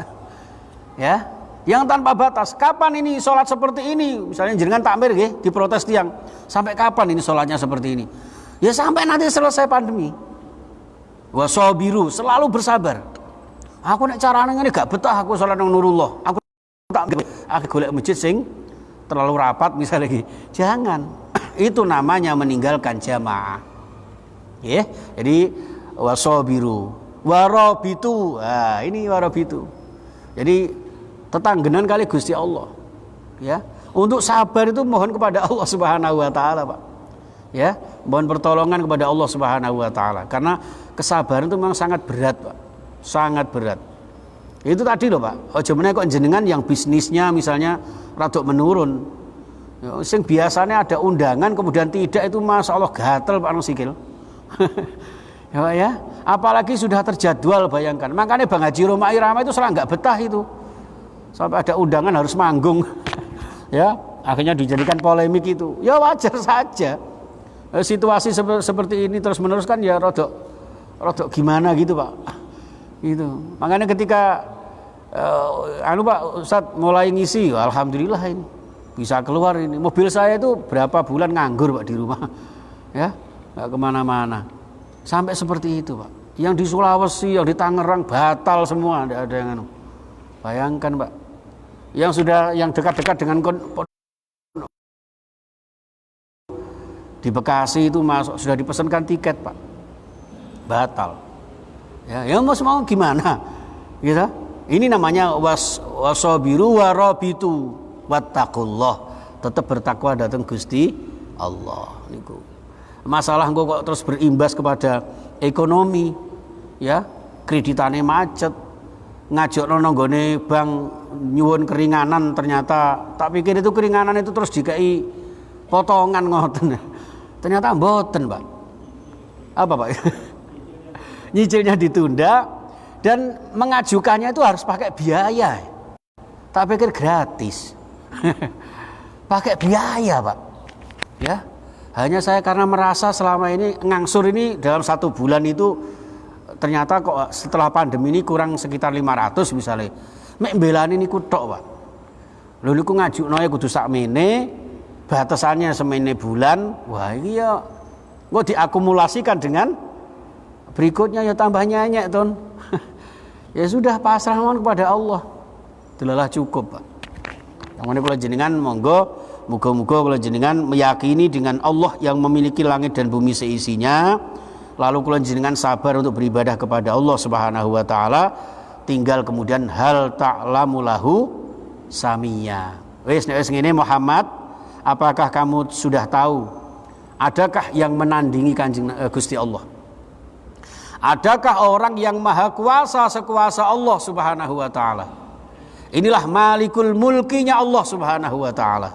Ya, yang tanpa batas. Kapan ini sholat seperti ini? Misalnya jenengan takmir nggih, diprotes tiang. Sampai kapan ini sholatnya seperti ini? Ya sampai nanti selesai pandemi. Wasabiru, selalu bersabar. Aku nek carane ngene gak betah aku sholat nang Nurullah. Aku golek masjid sing terlalu rapat misalnya lagi. Jangan. Itu namanya meninggalkan jamaah. Ya, jadi wasabiru, warabitu. Nah, ini warabitu. Jadi tetanggenan kali Gusti Allah. Ya. Untuk sabar itu mohon kepada Allah Subhanahu wa taala, Pak. Ya, mohon pertolongan kepada Allah Subhanahu wa taala karena kesabaran itu memang sangat berat, Pak. Sangat berat. Itu tadi loh, Pak. Ojo meneh kok jenengan yang bisnisnya misalnya rada menurun. Ya, sing biasanya ada undangan kemudian tidak, itu Masya Allah gatel Pak nang sikil. Ya, Pak, ya. Apalagi sudah terjadwal, bayangkan. Makanya Bang Haji Roma Irama itu salah nggak betah itu. Sampai ada undangan harus manggung. Ya, akhirnya dijadikan polemik itu. Ya wajar saja. Situasi seperti ini terus menerus kan ya rodok gimana gitu, Pak. Gitu. Makanya ketika Pak Ustadz mulai ngisi, alhamdulillah ini bisa keluar ini. Mobil saya itu berapa bulan nganggur, Pak, di rumah. Ya, nggak kemana-mana. Sampai seperti itu, Pak. Yang di Sulawesi, yang di Tangerang batal semua, tidak ada yang bayangkan, Pak. Yang dekat-dekat dengan di Bekasi itu masuk sudah dipesankan tiket, Pak, batal. Ya mau gimana, gitu. Ini namanya wasobiru warabitu wattaqullah, tetap bertakwa datang Gusti Allah. Niku masalah kok terus berimbas kepada ekonomi, ya, kreditane macet, ngajak nonggone bank nyuwun keringanan, ternyata tak pikir itu keringanan itu terus dikai potongan ngoten. Ternyata mboten, Pak. Apa, Pak? Nyicilnya ditunda dan mengajukannya itu harus pakai biaya. Tak pikir gratis. Pakai biaya, Pak. Ya. Hanya saya karena merasa selama ini ngangsur ini dalam 1 bulan itu ternyata kok setelah pandemi ini kurang sekitar 500 misalnya. Mek mbelani niku tok, Pak. Lho niku ngajukno ya kudu sakmene, batasannya semene bulan. Wah, iki ya kok diakumulasikan dengan berikutnya ya tambah nyanyi, Ton. Ya sudah, pasrah mohon kepada Allah. Delalah cukup, Pak. Yang kula jenengan monggo muga-muga kula jenengan meyakini dengan Allah yang memiliki langit dan bumi seisinya. Lalu kula jenengan sabar untuk beribadah kepada Allah Subhanahu wa taala. Tinggal kemudian hal ta'lamu lahu samia. Wis ngene Muhammad, apakah kamu sudah tahu adakah yang menandingi Kanjeng Gusti Allah? Adakah orang yang maha kuasa sekuasa Allah Subhanahu wa taala? Inilah malikul mulkinya Allah Subhanahu wa taala.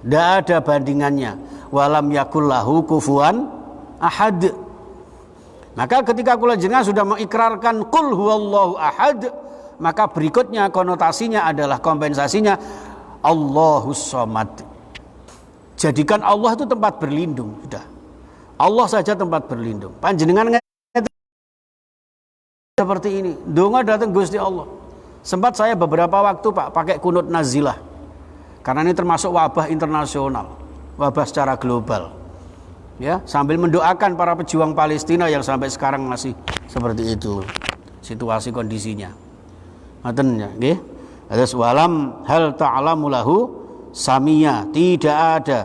Tidak ada bandingannya. Walam yakul lahu kufuwan ahad. Maka ketika kula jenengan sudah mengikrarkan qul huwallahu ahad, maka berikutnya konotasinya adalah kompensasinya Allahus Somad. Jadikan Allah itu tempat berlindung, sudah. Allah saja tempat berlindung. Panjenengan seperti ini, donga datang Gusti Allah. Sempat saya beberapa waktu, Pak, pakai kunut nazilah. Karena ini termasuk wabah internasional, wabah secara global. Ya, sambil mendoakan para pejuang Palestina yang sampai sekarang masih seperti itu situasi kondisinya. Ngoten ya, nggih. Terus walam hal ta'lamu lahu samia, tidak ada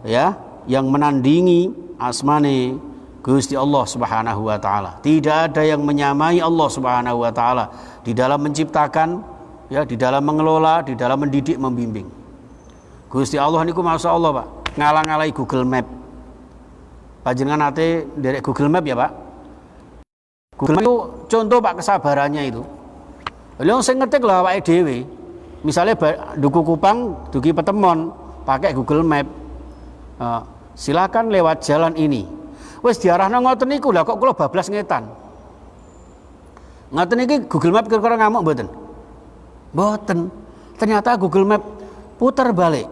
ya yang menandingi asmane Gusti Allah Subhanahu wa taala. Tidak ada yang menyamai Allah Subhanahu wa taala di dalam menciptakan, ya, di dalam mengelola, di dalam mendidik, membimbing. Gusti Allah niku masyaallah, Pak, ngalang-alai Google Map. Panjenengan nate nderek Google Map ya, Pak? Google Map itu contoh, Pak, kesabarannya itu. Lha sing ngetik lho awake dhewe. Misale duku Kupang, duki Petemon, pakai Google Map. Silakan lewat jalan ini. Wis diarahno ngoten niku, lha kok kula bablas ngetan. Ngoten iki Google Map kira-kira ngamuk mboten? Mboten. Ternyata Google Map putar balik.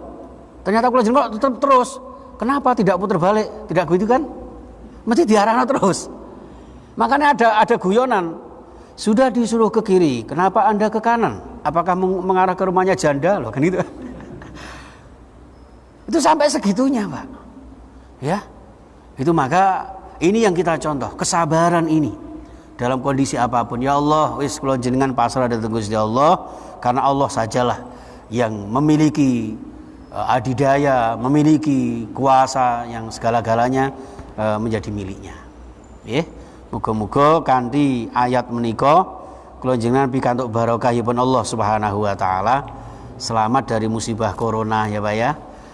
Ternyata kula jeneng kok tetep terus. Kenapa tidak putar balik? Tidak begitu kan? Mesti diarahkan terus. Makanya ada guyonan. Sudah disuruh ke kiri, kenapa Anda ke kanan? Apakah mengarah ke rumahnya janda? Loh, kan itu. Itu sampai segitunya, Pak. Ya. Itu maka ini yang kita contoh, kesabaran ini dalam kondisi apapun. Ya Allah, wis kula jenengan pasrah dhateng Gusti Allah, karena Allah sajalah yang memiliki adidaya, memiliki kuasa yang segala-galanya menjadi miliknya. Muga-muga kanthi ayat menika kula jenengan pikantuk barokahipun Allah Subhanahu wa taala, selamat dari musibah corona ya Pak ya.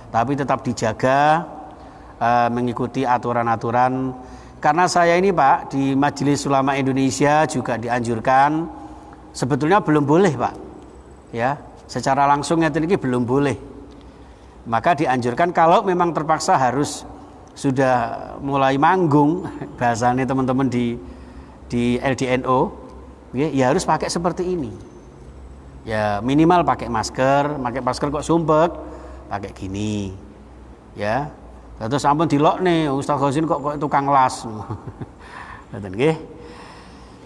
Tapi tetap dijaga, mengikuti aturan-aturan. Karena saya ini Pak di Majelis Ulama Indonesia juga dianjurkan, sebetulnya belum boleh Pak, ya secara langsung ini belum boleh. Maka dianjurkan kalau memang terpaksa harus sudah mulai manggung, bahasanya teman-teman di LDNO, ya harus pakai seperti ini. Ya minimal pakai masker kok sumpek, pakai gini, ya. Terus ampun dilok nih, Ustaz Khozin kok tukang las.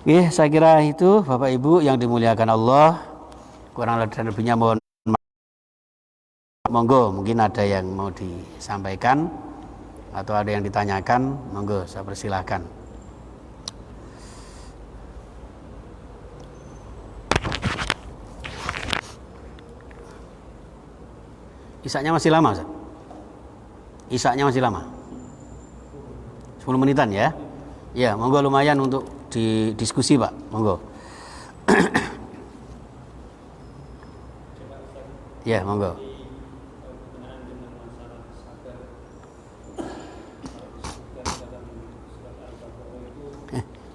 Nggih, saya kira itu Bapak Ibu yang dimuliakan Allah. Kurang lebihnya mohon monggo, mungkin ada yang mau disampaikan atau ada yang ditanyakan, monggo saya persilahkan. Isaknya masih lama, Ustaz? Isaknya masih lama? 10 menitan ya? Ya, monggo lumayan untuk didiskusi Pak, monggo. Ya, monggo.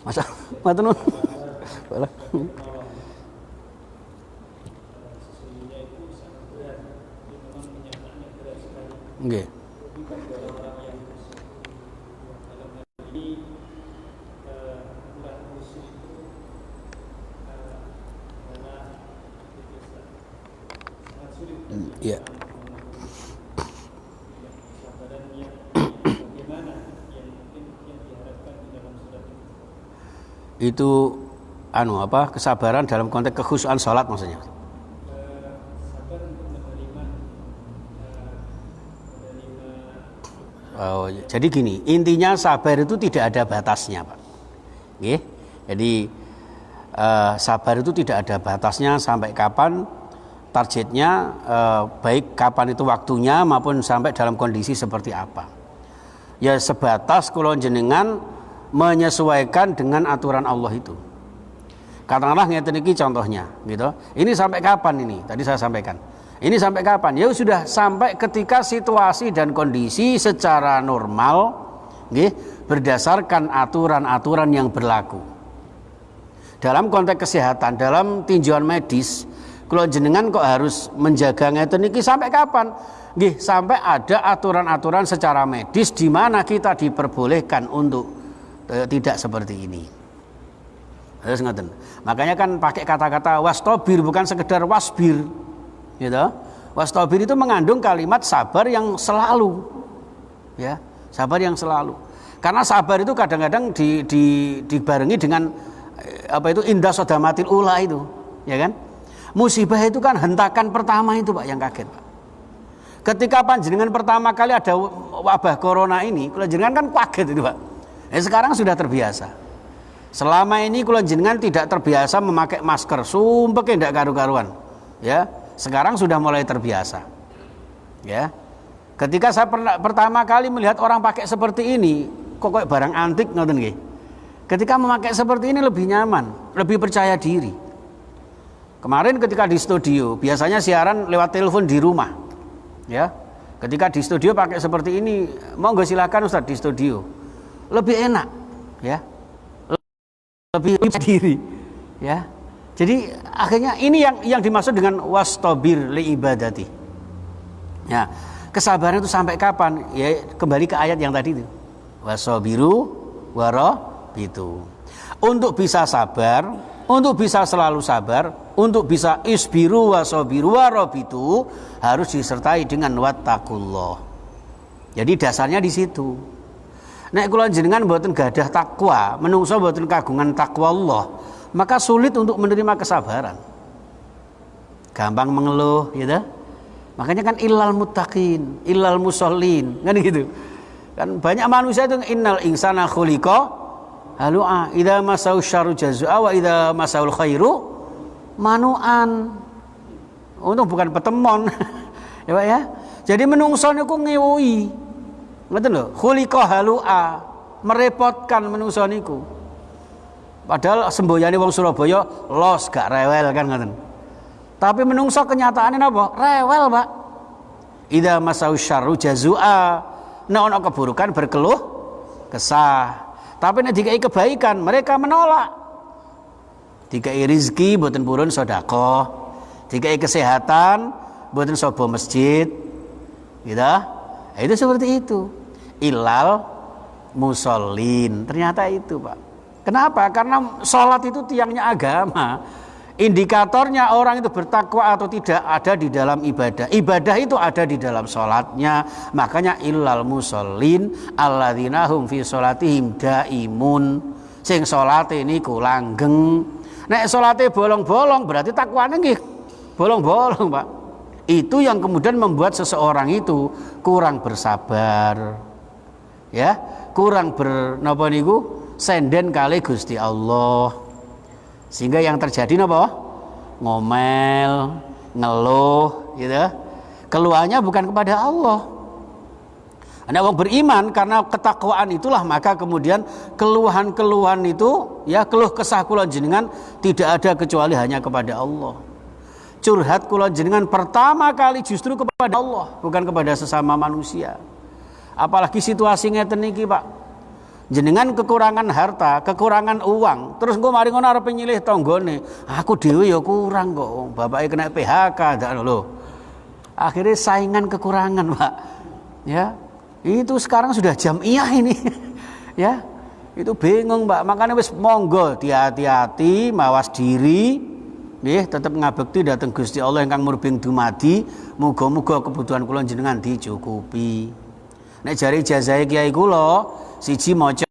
Masa matur nuwun. Nggih. Iya. Itu kesabaran dalam konteks kekhusyuan sholat maksudnya. Oh, jadi gini, intinya sabar itu tidak ada batasnya, Pak. Nggih. Jadi sabar itu tidak ada batasnya sampai kapan targetnya, baik kapan itu waktunya maupun sampai dalam kondisi seperti apa. Ya sebatas kula jenengan menyesuaikan dengan aturan Allah itu. Katakanlah ngeten iki contohnya, gitu. Ini sampai kapan ini? Tadi saya sampaikan. Ini sampai kapan? Ya sudah sampai ketika situasi dan kondisi secara normal, nggih, berdasarkan aturan-aturan yang berlaku. Dalam konteks kesehatan, dalam tinjauan medis, kalau jenengan kok harus menjaga ngeten iki sampai kapan? Nggih, sampai ada aturan-aturan secara medis di mana kita diperbolehkan untuk tidak seperti ini. Terus ngeten. Makanya kan pakai kata-kata wastobir, bukan sekedar wasbir. Gitu. Wastobir itu mengandung kalimat sabar yang selalu. Ya, sabar yang selalu. Karena sabar itu kadang-kadang dibarengi dengan indah sodamatil ula itu, ya kan? Musibah itu kan hentakan pertama itu Pak yang kaget Pak. Ketika panjenengan pertama kali ada wabah corona ini, kula jenengan kan kaget itu Pak. Sekarang sudah terbiasa. Selama ini kula jenengan tidak terbiasa memakai masker, sumpek ndak karu-karuan. Ya, sekarang sudah mulai terbiasa. Ya. Ketika saya pertama kali melihat orang pakai seperti ini, kok kayak barang antik ngoten nggih. Ketika memakai seperti ini lebih nyaman, lebih percaya diri. Kemarin ketika di studio, biasanya siaran lewat telepon di rumah. Ya. Ketika di studio pakai seperti ini, monggo silakan Ustaz di studio. Lebih enak, ya. Lebih percaya diri, ya. Jadi akhirnya ini yang dimaksud dengan wastobir li ibadati. Ya, kesabaran itu sampai kapan? Ya kembali ke ayat yang tadi itu. Wasobiru warabitu. Untuk bisa sabar, untuk bisa selalu sabar, untuk bisa isbiru wasobiru warabitu harus disertai dengan wattaqullah. Jadi dasarnya di situ. Nek kula jenengan mboten gadah takwa, menungso mboten kagungan takwa Allah, maka sulit untuk menerima kesabaran. Gampang mengeluh, gitu. Makanya kan illal muttaqin, illal musallin, kan gitu. Kan banyak manusia itu innal insana khuliqa halu'a, idza masau syarru jazua wa idza masaul khairu manu'an. Untung bukan petemon. Ya Pak ya. Jadi menungso niku ngewi. Ngoten lho, khuliqa halu'a, merepotkan menungso niku. Padahal semboyane wong Surabaya los gak rewel kan ngoten. Tapi menungso kenyataannya apa? Rewel, Pak. Idza masau syarru jazua. Nek ana keburukan berkeluh kesah. Tapi nek dikai kebaikan mereka menolak. Dikai rezeki mboten purun sedekah. Dikai kesehatan mboten sobo masjid. Gitu. Itu seperti itu. Ilal musallin. Ternyata itu, Pak. Kenapa? Karena sholat itu tiangnya agama. Indikatornya orang itu bertakwa atau tidak ada di dalam ibadah. Ibadah itu ada di dalam sholatnya. Makanya illal musallin alladzina hum fi sholatihim daimun. Sing sholate niku langgeng. Nek sholate bolong-bolong berarti takwanya nggih bolong-bolong, Pak. Itu yang kemudian membuat seseorang itu kurang bersabar. Ya, kurang napa niku? Senden kali Gusti Allah, sehingga yang terjadi napa? Ngomel, ngeluh, gitu. Keluhannya bukan kepada Allah. Anda wong beriman karena ketakwaan itulah maka kemudian keluhan-keluhan itu ya keluh kesah kula jenengan tidak ada kecuali hanya kepada Allah. Curhat kula jenengan pertama kali justru kepada Allah, bukan kepada sesama manusia. Apalagi situasi ngeten niki, Pak. Jenengan kekurangan harta, kekurangan uang, terus engko mari ngono arep nyilih tanggane. Aku dhewe ya kurang kok, bapake kena PHK dak lho. Akhirnya saingan kekurangan, Pak. Ya. Itu sekarang sudah jamiah ini. Ya. Itu bingung, Pak. Makanya wis monggo hati-hati, mawas diri. Nggih, tetep ngabekti dhateng Gusti Allah ingkang murbing dumadi, muga-muga kebutuhan kula jenengan dicukupi. Nek jari ijazahe kiai kula siji maca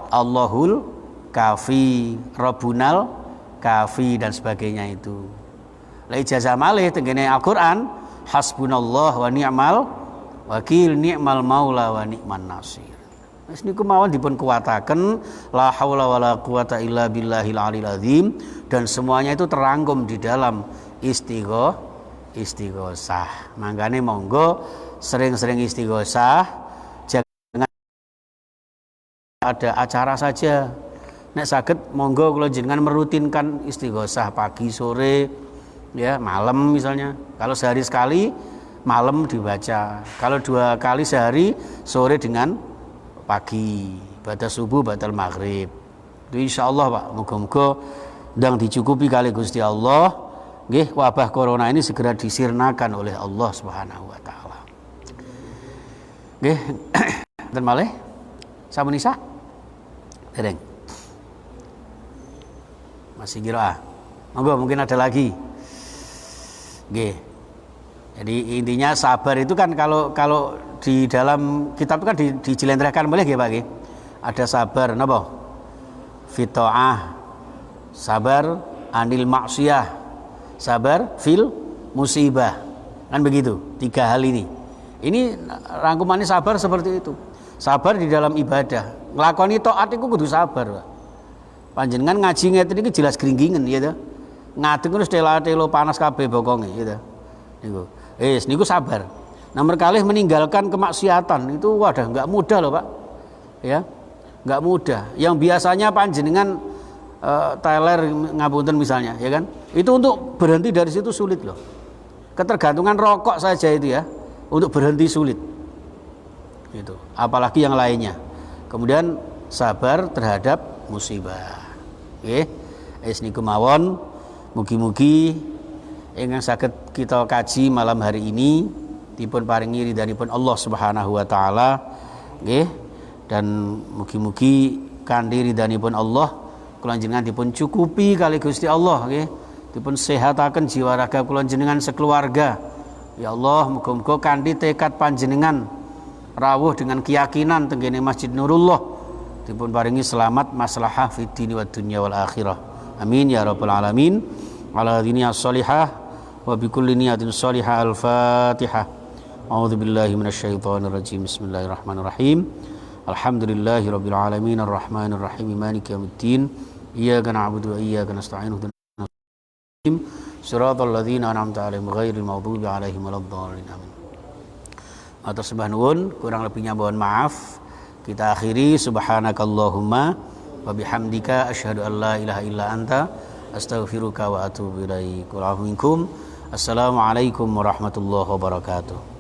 Allahul Kafi, Rabbunal Kafi dan sebagainya itu. Lah ijazah malih tengene Al-Qur'an hasbunallah wa ni'mal wakil, ni'mal maula wa ni'man nasir. Wis niku mawon dipun kuwataken la haula wala quwata illa billahil aliyil azim, dan semuanya itu terangkum di dalam istighosah. Mangkane monggo sering-sering istighosah. Ada acara saja. Nek saged monggo kula jenengan merutinkan istighosah pagi, sore, ya, malam misalnya. Kalau sehari sekali, malam dibaca. Kalau 2 kali sehari, sore dengan pagi. Batal subuh, batal maghrib. Itu insyaallah, Pak. Moga-moga ndang dicukupi kali Gusti Allah. Nggih, wabah corona ini segera disirnakan oleh Allah Subhanahu wa taala. Nggih. Enten malih? Sampun Isa? Dereng. Masih kira. Monggo mungkin ada lagi. Nggih. Jadi intinya sabar itu kan kalau di dalam kitab itu kan dijelentrehkan boleh nggih Pak nggih. Ada sabar napa? Fitoah. Sabar anil maksiyah. Sabar fil musibah. Kan begitu. 3 hal ini. Ini rangkumannya sabar seperti itu. Sabar di dalam ibadah. Nglakoni taat iku kudu sabar, Pak. Panjenengan ngaji ngeten iki jelas gringgingen ya to. Ngadeg terus tela-telo panas kabeh bokonge ya to. Niku. Niku sabar. Nomor kalih meninggalkan kemaksiatan itu wadah enggak mudah loh, Pak. Ya. Enggak mudah. Yang biasanya panjenengan teler ngapunten misalnya, ya kan? Itu untuk berhenti dari situ sulit loh. Ketergantungan rokok saja itu ya, untuk berhenti sulit. Gitu. Apalagi yang lainnya. Kemudian sabar terhadap musibah. Nggih. Niku mawon mugi-mugi ingkang saged kita kaji malam hari ini dipun paringi ridhanipun Allah Subhanahu wa taala. Nggih. Dan mugi-mugi kanthi ridhanipun Allah kula jenengan dipun cukupi kali Gusti Allah nggih. Dipun sehataken jiwa raga kula jenengan sekeluarga. Ya Allah, muga-muga kanthi tekad panjenengan rawuh dengan keyakinan tenggene Masjid Nurullah dipun paringi selamat maslahah fid dini wad dunya wal akhirah. Amin ya rabbal alamin. Ala diniyas shalihah wa bi kulli niyatin shalihah. Al-Fatihah. A'udzu billahi minasyaitonir rajim. Bismillahirrahmanirrahim. Alhamdulillahi rabbil alamin arrahmanir rahim maliki yaumiddin. Iyyaka na'budu wa iyyaka nasta'in. Shiratal ladzina an'amta 'alaihim ghairil maghdubi 'alaihim waladdallin. Amin. Atur sembah nuwun, kurang lebihnya mohon maaf. Kita akhiri subhanakallahumma wa bihamdika asyhadu an la ilaha illa anta astaghfiruka wa atubu ilaik. Wa minkum Assalamualaikum warahmatullahi wabarakatuh.